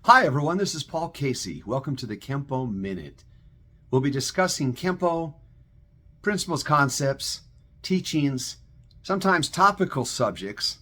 Hi everyone, this is Paul Casey. Welcome to the Kenpo Minute. We'll be discussing Kenpo, principles, concepts, teachings, sometimes topical subjects,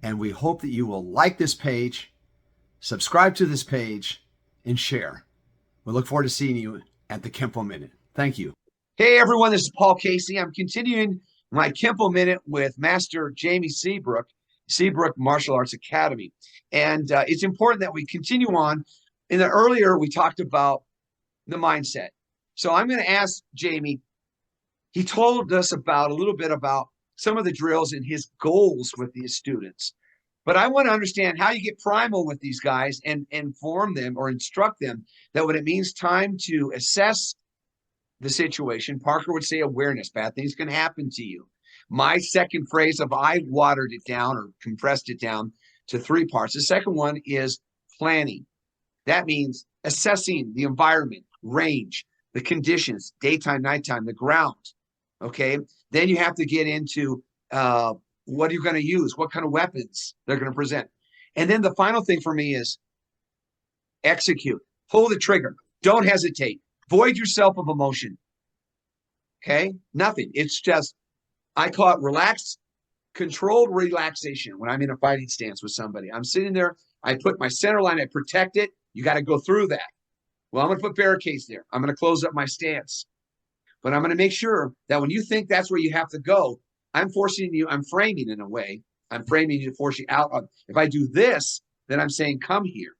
and we hope that you will like this page, subscribe to this page, and share. We look forward to seeing you at the Kenpo Minute. Thank you. Hey everyone, this is Paul Casey. I'm continuing my Kenpo Minute with Master Jamie Seabrook Martial Arts Academy. And it's important that we continue on. Earlier, we talked about the mindset. So I'm going to ask Jamie, he told us a little bit about some of the drills and his goals with these students. But I want to understand how you get primal with these guys and inform them or instruct them that when it means time to assess the situation, Parker would say awareness, bad things can happen to you. My second phrase of I watered it down or compressed it down to 3 parts. The second one is planning. That means assessing the environment, range, the conditions, daytime, nighttime, the ground. Okay. Then you have to get into what are you going to use? What kind of weapons they're going to present? And then the final thing for me is execute. Pull the trigger. Don't hesitate. Void yourself of emotion. Okay? Nothing. It's just, I call it relaxed, controlled relaxation when I'm in a fighting stance with somebody. I'm sitting there, I put my center line, I protect it. You got to go through that. Well, I'm going to put barricades there. I'm going to close up my stance. But I'm going to make sure that when you think that's where you have to go, I'm forcing you, I'm framing in a way. I'm framing you to force you out. If I do this, then I'm saying, come here.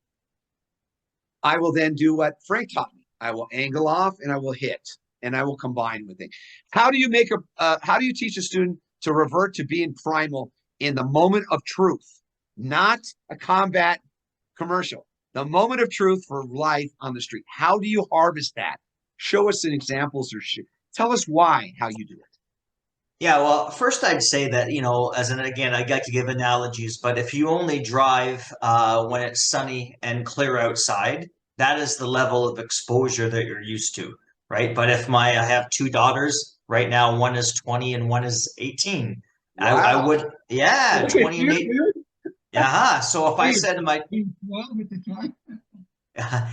I will then do what Frank taught me. I will angle off and I will hit and I will combine with it. How do you teach a student to revert to being primal in the moment of truth, not a combat commercial, the moment of truth for life on the street? How do you harvest that? Show us some examples or tell us how you do it. Yeah, well, first I'd say that, again, I like to give analogies, but if you only drive when it's sunny and clear outside, that is the level of exposure that you're used to, right? But if I have 2 daughters right now, one is 20 and one is 18. Wow. I would, yeah, 20 and 8. Yeah. So if I said to my,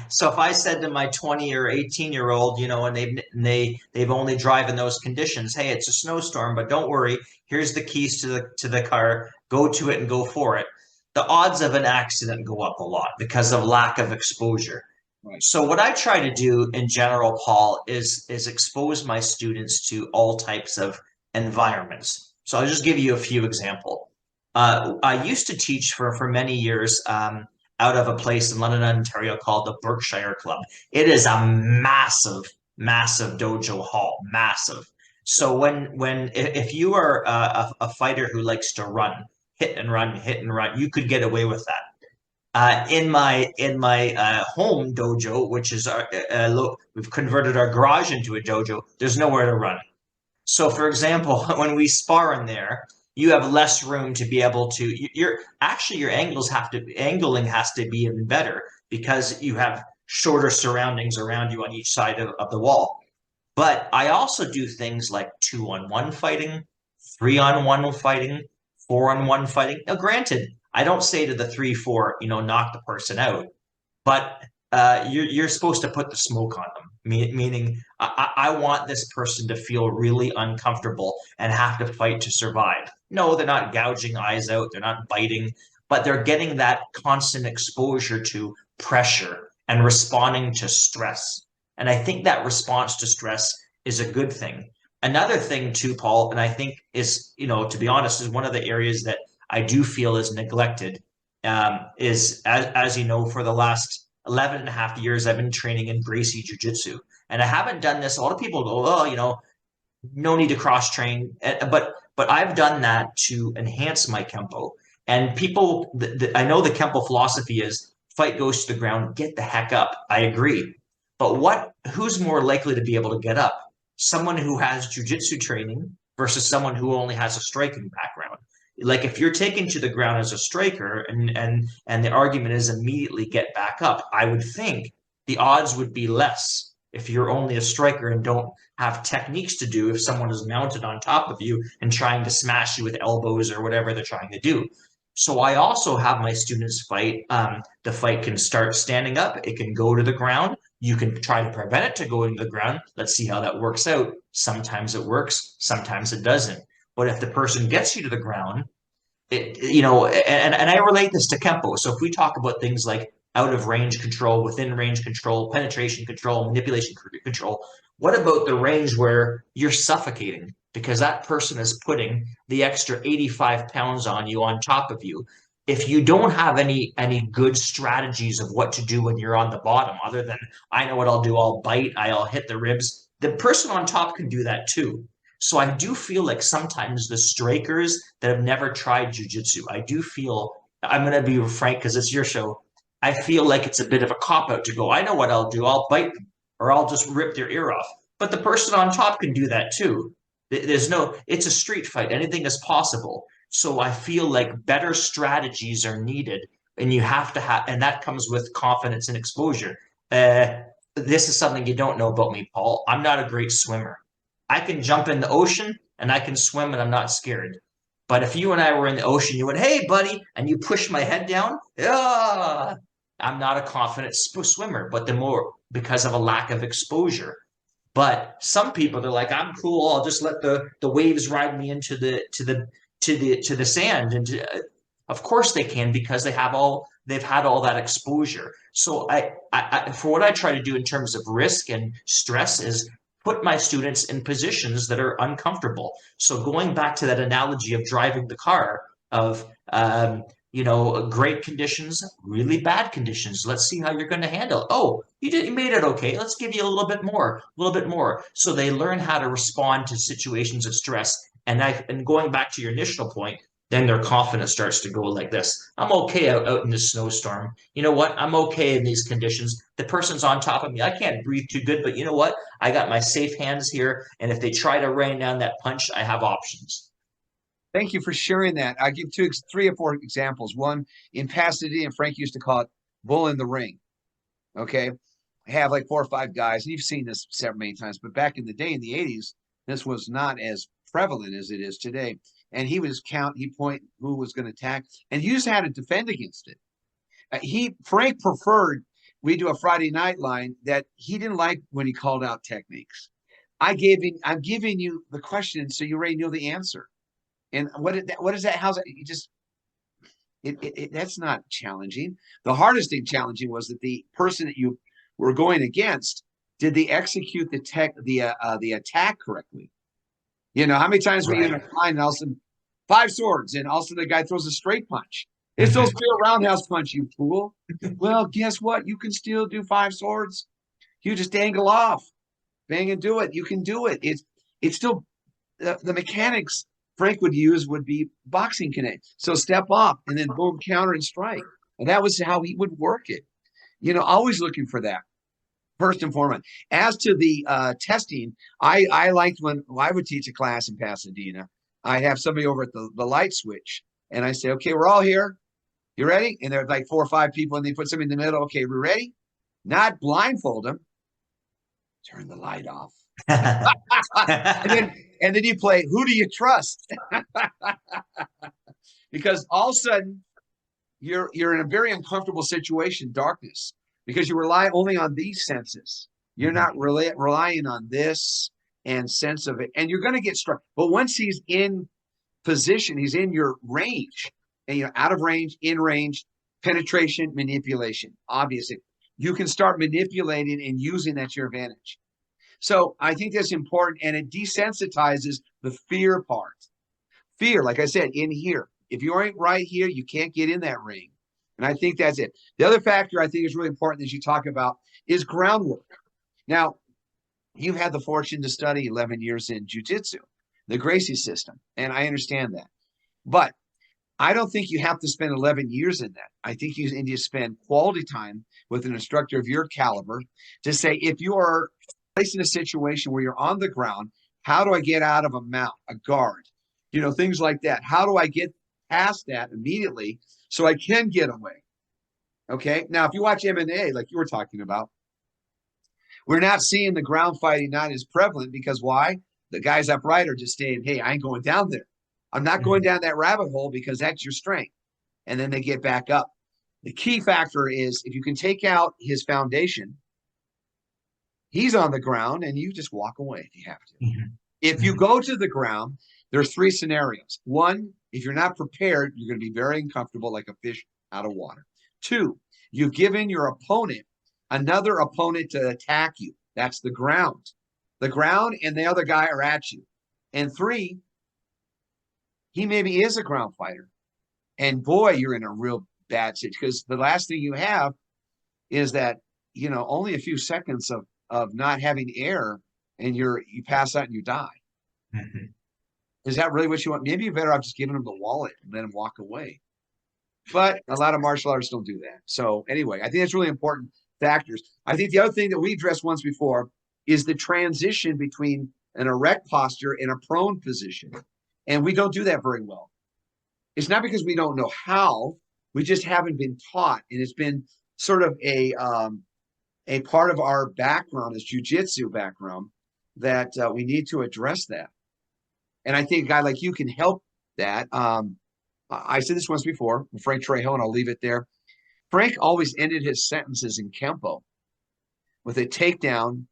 so if I said to my 20 or 18-year-old, and they've only drive in those conditions, hey, it's a snowstorm, but don't worry, here's the keys to the car, go to it and go for it. The odds of an accident go up a lot because of lack of exposure. Right. So what I try to do in general, Paul, is expose my students to all types of environments. So I'll just give you a few examples. I used to teach for many years out of a place in London, Ontario called the Berkshire Club. It is a massive, massive dojo hall, massive. So if you are a fighter who likes to run, hit and run, you could get away with that. In my home dojo, which is we've converted our garage into a dojo, there's nowhere to run. So for example, when we spar in there, you have less room to be able to, your angling has to be even better because you have shorter surroundings around you on each side of the wall. But I also do things like 2-on-1 fighting, 3-on-1 fighting, 4-on-1 fighting. Now, granted, I don't say to the 3-4, knock the person out, but you're supposed to put the smoke on them. Meaning, I want this person to feel really uncomfortable and have to fight to survive. No, they're not gouging eyes out. They're not biting, but they're getting that constant exposure to pressure and responding to stress. And I think that response to stress is a good thing. Another thing too, Paul, and I think is, to be honest, is one of the areas that I do feel is neglected, is, as you know, for the last 11 and a half years, I've been training in Gracie Jiu-Jitsu. And I haven't done this. A lot of people go, oh, no need to cross-train. But I've done that to enhance my Kenpo. And people, I know the Kenpo philosophy is fight goes to the ground, get the heck up. I agree. But who's more likely to be able to get up? Someone who has Jiu-Jitsu training versus someone who only has a striking background. Like if you're taken to the ground as a striker and the argument is immediately get back up, I would think the odds would be less if you're only a striker and don't have techniques to do if someone is mounted on top of you and trying to smash you with elbows or whatever they're trying to do. So I also have my students fight. The fight can start standing up. It can go to the ground. You can try to prevent it to going to the ground. Let's see how that works out. Sometimes it works, sometimes it doesn't. But if the person gets you to the ground, and I relate this to Kenpo. So if we talk about things like out of range control, within range control, penetration control, manipulation control, what about the range where you're suffocating because that person is putting the extra 85 pounds on you on top of you? If you don't have any good strategies of what to do when you're on the bottom, other than I know what I'll do, I'll bite, I'll hit the ribs, the person on top can do that too. So I do feel like sometimes the strikers that have never tried jujitsu, I do feel, I'm going to be frank because it's your show, I feel like it's a bit of a cop-out to go, I know what I'll do, I'll bite them or I'll just rip their ear off. But the person on top can do that too. It's a street fight. Anything is possible. So I feel like better strategies are needed, and you have to have, and that comes with confidence and exposure. This is something you don't know about me, Paul. I'm not a great swimmer. I can jump in the ocean and I can swim and I'm not scared. But if you and I were in the ocean, you went, hey, buddy, and you push my head down, I'm not a confident swimmer, but the more because of a lack of exposure. But some people, they're like, I'm cool. I'll just let the waves ride me into the sand. And of course they can because they've had all that exposure. So for what I try to do in terms of risk and stress is put my students in positions that are uncomfortable. So going back to that analogy of driving the car of, great conditions, really bad conditions. Let's see how you're going to handle it. Oh, you made it okay. Let's give you a little bit more, a little bit more. So they learn how to respond to situations of stress. And going back to your initial point, then their confidence starts to go like this. I'm okay out in the snowstorm. You know what? I'm okay in these conditions. The person's on top of me. I can't breathe too good, but you know what? I got my safe hands here. And if they try to rain down that punch, I have options. Thank you for sharing that. I'll give three or four examples. One in Pasadena, Frank used to call it bull in the ring. Okay. I have like 4 or 5 guys, and you've seen this many times, but back in the day in the 80s, this was not as prevalent as it is today. And he would point who was going to attack, and he just had to defend against it. Frank preferred we do a Friday night line that he didn't like when he called out techniques. I'm giving you the question so you already know the answer. And what is that? How's that? You just that's not challenging. The hardest thing challenging was that the person that you were going against, did they execute the attack correctly? You know, how many times were you in a line and all of a sudden 5 swords and all of a sudden the guy throws a straight punch? It's supposed to be a roundhouse punch, you fool. Well, guess what? You can still do 5 swords. You just angle off, bang and do it. You can do it. It's still the mechanics Frank would use would be boxing connect. So step off and then boom, counter and strike. And that was how he would work it. You know, always looking for that. First and foremost. As to the testing, I liked when I would teach a class in Pasadena, I'd have somebody over at the light switch, and I say, okay, we're all here. You ready? And there's like 4 or 5 people, and they put somebody in the middle. Okay, we're ready? Not blindfold them. Turn the light off. and then you play, who do you trust? Because all of a sudden, you're in a very uncomfortable situation, darkness, because you rely only on these senses. You're not really relying on this and sense of it, and you're going to get struck. But once he's in position, he's in your range, and you're out of range, in range, penetration, manipulation. Obviously, you can start manipulating and using that to your advantage. So I think that's important, and it desensitizes the fear part. Fear, like I said, in here. If you ain't right here, you can't get in that ring. And I think that's it. The other factor I think is really important as you talk about is groundwork. Now, you've had the fortune to study 11 years in jiu-jitsu, the Gracie system, and I understand that. But I don't think you have to spend 11 years in that. I think you need to spend quality time with an instructor of your caliber to say, if you are placed in a situation where you're on the ground, how do I get out of a mount, a guard, things like that? How do I get past that immediately so I can get away? Okay. Now, if you watch MMA, like you were talking about, we're not seeing the ground fighting not as prevalent because why? The guys upright are just saying, hey, I ain't going down there. I'm not going down that rabbit hole because that's your strength. and then they get back up. The key factor is if you can take out his foundation, he's on the ground and you just walk away if you have to. Mhm. If you go to the ground, there's three scenarios. One, if you're not prepared, you're going to be very uncomfortable like a fish out of water. Two, you've given your opponent another opponent to attack you. That's the ground. The ground and the other guy are at you. And three, he maybe is a ground fighter. And boy, you're in a real bad situation because the last thing you have is that, only a few seconds of not having air and you pass out and you die. Mhm. Is that really what you want? Maybe you're better off just giving him the wallet and let him walk away. But a lot of martial artists don't do that. So anyway, I think that's really important factors. I think the other thing that we addressed once before is the transition between an erect posture and a prone position. And we don't do that very well. It's not because we don't know how, we just haven't been taught. And it's been sort of a part of our background as jiu-jitsu background that we need to address that. And I think a guy like you can help that. I said this once before, Frank Trejo, and I'll leave it there. Frank always ended his sentences in Kenpo with a takedown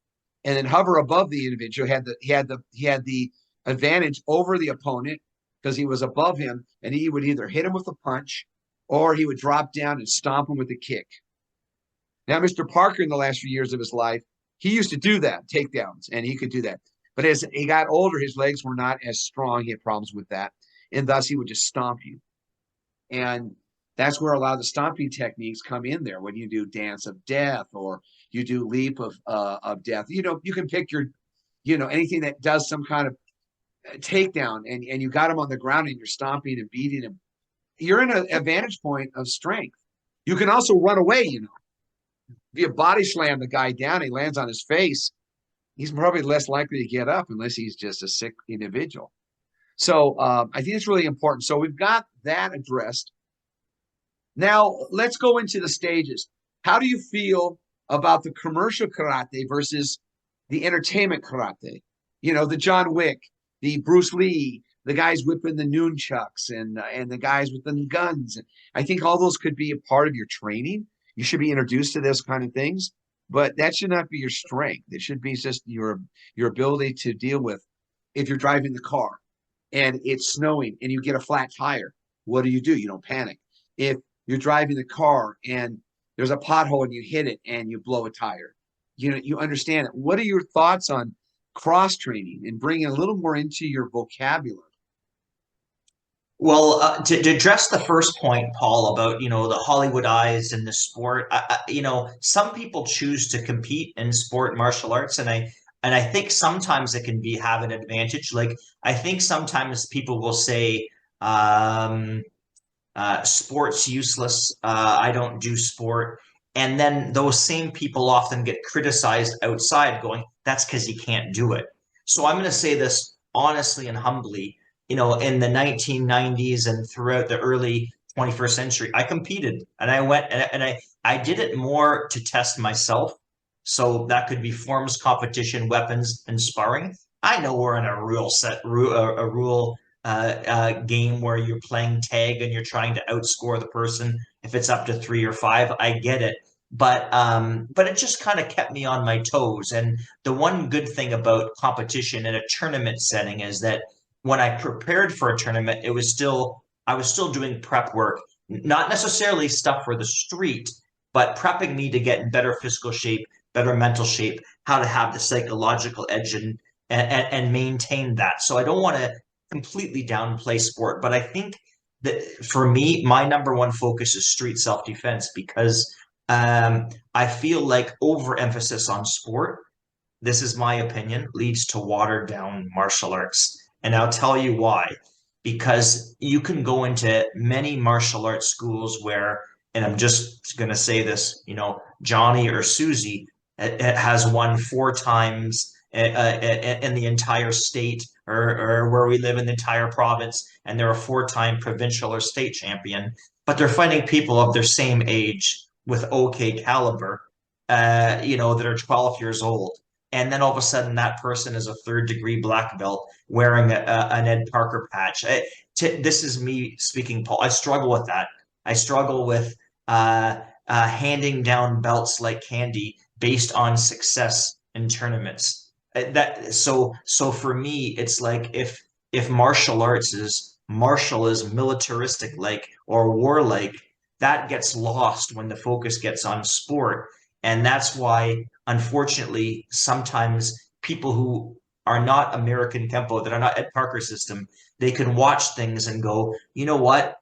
and then hover above the individual. He had the advantage over the opponent because he was above him, and he would either hit him with a punch or he would drop down and stomp him with a kick. Now, Mr. Parker, in the last few years of his life, he used to do that, takedowns, and he could do that. But as he got older, his legs were not as strong. He had problems with that, and thus he would just stomp you. And that's where a lot of the stomping techniques come in there. When you do dance of death or you do leap of death, you can pick your, anything that does some kind of takedown, and you got him on the ground and you're stomping and beating him. You're in an advantage point of strength. You can also run away. If you body slam the guy down, he lands on his face, he's probably less likely to get up unless he's just a sick individual. So I think it's really important. So we've got that addressed. Now let's go into the stages. How do you feel about the commercial karate versus the entertainment karate? The John Wick, the Bruce Lee, the guys whipping the nunchucks and the guys with the guns. I think all those could be a part of your training. You should be introduced to those kind of things, but that should not be your strength. It should be just your ability to deal with if you're driving the car and it's snowing and you get a flat tire. What do? You don't panic. If you're driving the car and there's a pothole and you hit it and you blow a tire, you understand it. What are your thoughts on cross training and bringing a little more into your vocabulary? Well, to address the first point, Paul, about the Hollywood eyes in the sport, some people choose to compete in sport martial arts, and I think sometimes it can have an advantage. Like I think sometimes people will say, "Sport's useless. I don't do sport," and then those same people often get criticized outside, going, "That's because you can't do it." So I'm going to say this honestly and humbly. In the 1990s and throughout the early 21st century, I competed and I went and I did it more to test myself. So that could be forms, competition, weapons, and sparring. I know we're in a rule game where you're playing tag and you're trying to outscore the person if it's up to 3 or 5. I get it. But it just kind of kept me on my toes. And the one good thing about competition in a tournament setting is that when I prepared for a tournament, I was still doing prep work, not necessarily stuff for the street, but prepping me to get in better physical shape, better mental shape, how to have the psychological edge and maintain that. So I don't want to completely downplay sport, but I think that for me, my number one focus is street self-defense because I feel like overemphasis on sport, this is my opinion, leads to watered down martial arts. And I'll tell you why. Because you can go into many martial arts schools where, and I'm just going to say this, Johnny or Susie has won 4 times in the entire state or where we live in the entire province, and they're a 4-time provincial or state champion, but they're fighting people of their same age with okay caliber, that are 12 years old. And then all of a sudden that person is a 3rd-degree black belt wearing an Ed Parker patch. This is me speaking, Paul. I struggle with that. I struggle with handing down belts like candy based on success in tournaments. So for me, it's like if martial arts is martial is militaristic like or warlike, that gets lost when the focus gets on sport. And that's why, unfortunately, sometimes people who are not American Kenpo, that are not Ed Parker system, they can watch things and go, you know what?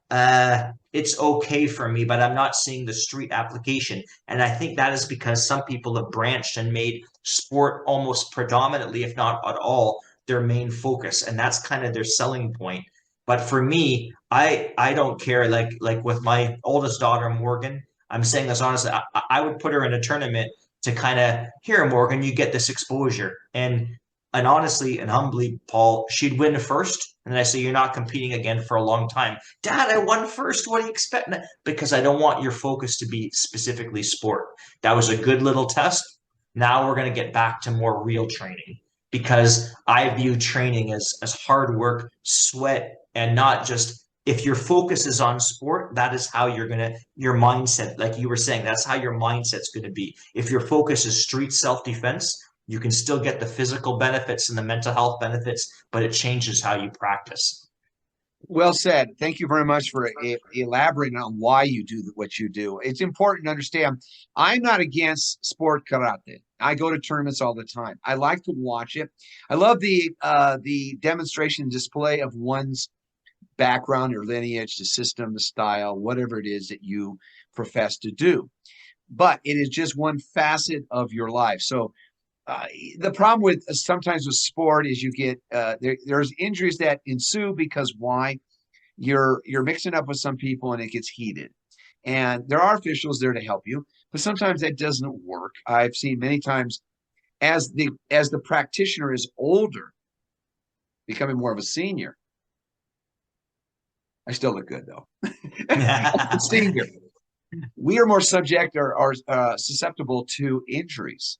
It's okay for me, but I'm not seeing the street application. And I think that is because some people have branched and made sport almost predominantly, if not at all, their main focus. And that's kind of their selling point. But for me, I don't care. Like with my oldest daughter, Morgan, I'm saying this honestly, I would put her in a tournament to kind of, here, Morgan, you get this exposure. And honestly and humbly, Paul, she'd win first. And then I say, you're not competing again for a long time. Dad, I won first. What do you expect? Because I don't want your focus to be specifically sport. That was a good little test. Now we're going to get back to more real training because I view training as hard work, sweat, and not just if your focus is on sport, that is how you're going to, your mindset, like you were saying, that's how your mindset's going to be. If your focus is street self-defense, you can still get the physical benefits and the mental health benefits, but it changes how you practice. Well said. Thank you very much for elaborating on why you do what you do. It's important to understand I'm not against sport karate. I go to tournaments all the time. I like to watch it. I love the demonstration display of one's background or lineage, the system, the style, whatever it is that you profess to do. But it is just one facet of your life. So the problem with sometimes with sport is you get there's injuries that ensue because why? You're mixing up with some people and it gets heated. And there are officials there to help you, but sometimes that doesn't work. I've seen many times as the practitioner is older, becoming more of a senior. I still look good though. Senior, we are more subject or susceptible to injuries.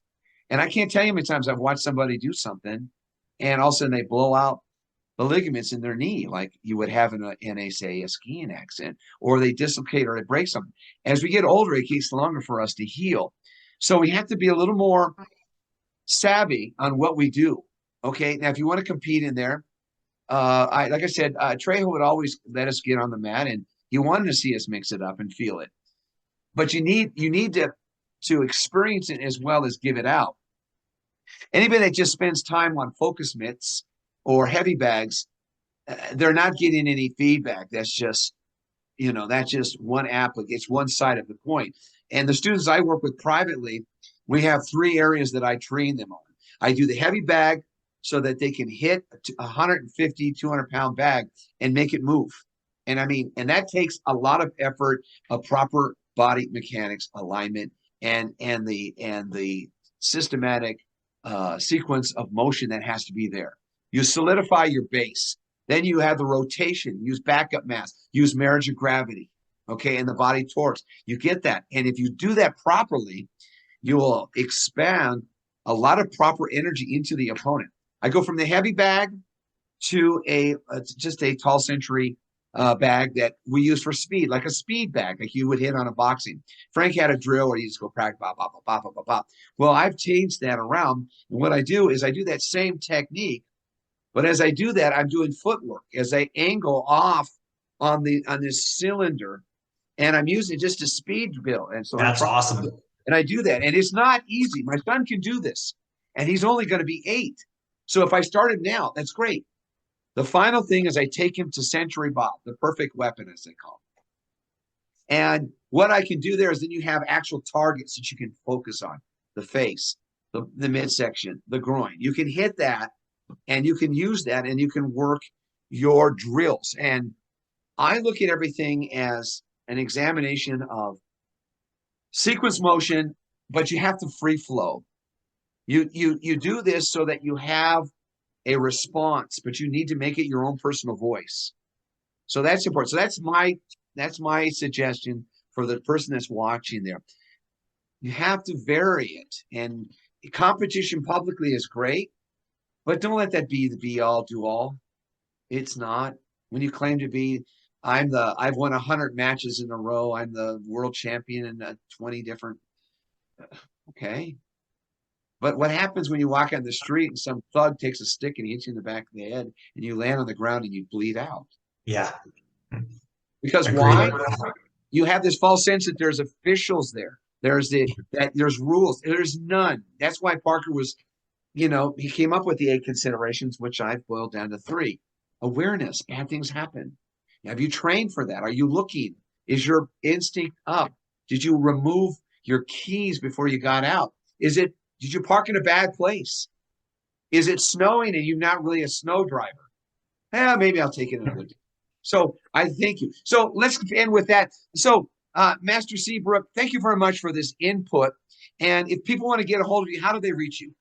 And I can't tell you how many times I've watched somebody do something and all of a sudden they blow out the ligaments in their knee, like you would have say, a skiing accident, or they dislocate or they break something. As we get older, it takes longer for us to heal. So we have to be a little more savvy on what we do. Okay. Now, if you want to compete in there, like I said, Trejo would always let us get on the mat and he wanted to see us mix it up and feel it. But you need to experience it as well as give it out. Anybody that just spends time on focus mitts or heavy bags, they're not getting any feedback. That's just, that's just one it's one side of the coin. And the students I work with privately, we have 3 areas that I train them on. I do the heavy bag so that they can hit a 150, 200-pound bag and make it move. And that takes a lot of effort, of proper body mechanics, alignment, and the systematic sequence of motion that has to be there. You solidify your base. Then you have the rotation, use backup mass, use marriage of gravity, okay, and the body torques. You get that. And if you do that properly, you will expand a lot of proper energy into the opponent. I go from the heavy bag to just a tall century bag that we use for speed, like a speed bag, like you would hit on a boxing. Frank had a drill where you just go practice, bop, bop, bop, bop, bop, bop. Well, I've changed that around. And what I do is I do that same technique, but as I do that, I'm doing footwork as I angle off on this cylinder, and I'm using just a speed build. And so That's awesome. And I do that, and it's not easy. My son can do this, and he's only going to be 8. So if I started now, that's great. The final thing is I take him to Century Bob, the perfect weapon, as they call it. And what I can do there is then you have actual targets that you can focus on: the face, the midsection, the groin. You can hit that, and you can use that, and you can work your drills. And I look at everything as an examination of sequence motion, but you have to free flow. You do this so that you have a response, but you need to make it your own personal voice. So that's important. So that's my suggestion for the person that's watching there. You have to vary it. And competition publicly is great, but don't let that be the be all do all. It's not. When you claim to be I've won 100 matches in a row. I'm the world champion in 20 different. Okay. But what happens when you walk on the street and some thug takes a stick and hits you in the back of the head and you land on the ground and you bleed out? Yeah. Because Agreed. why? You have this false sense that there's officials there. There's rules. There's none. That's why Parker was, he came up with the 8 considerations, which I've boiled down to 3. Awareness, bad things happen. Have you trained for that? Are you looking? Is your instinct up? Did you remove your keys before you got out? Did you park in a bad place? Is it snowing and you're not really a snow driver? Maybe I'll take it another day. So I thank you. So let's end with that. So Master Seabrook, thank you very much for this input. And if people want to get a hold of you, how do they reach you?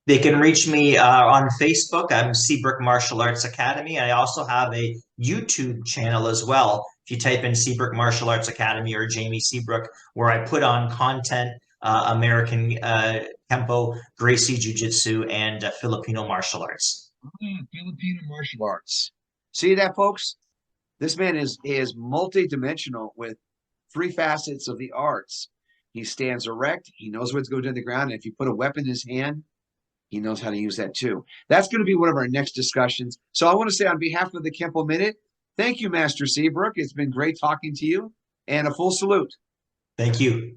They can reach me on Facebook. I'm Seabrook Martial Arts Academy. I also have a YouTube channel as well. If you type in Seabrook Martial Arts Academy or Jamie Seabrook, where I put on content, American Kenpo, Gracie Jiu-Jitsu, and Filipino martial arts. Filipino martial arts. See that, folks? This man is multidimensional with 3 facets of the arts. He stands erect. He knows what's going to the ground. And if you put a weapon in his hand, he knows how to use that too. That's going to be one of our next discussions. So I want to say on behalf of the Kenpo Minute, thank you, Master Seabrook. It's been great talking to you, and a full salute. Thank you.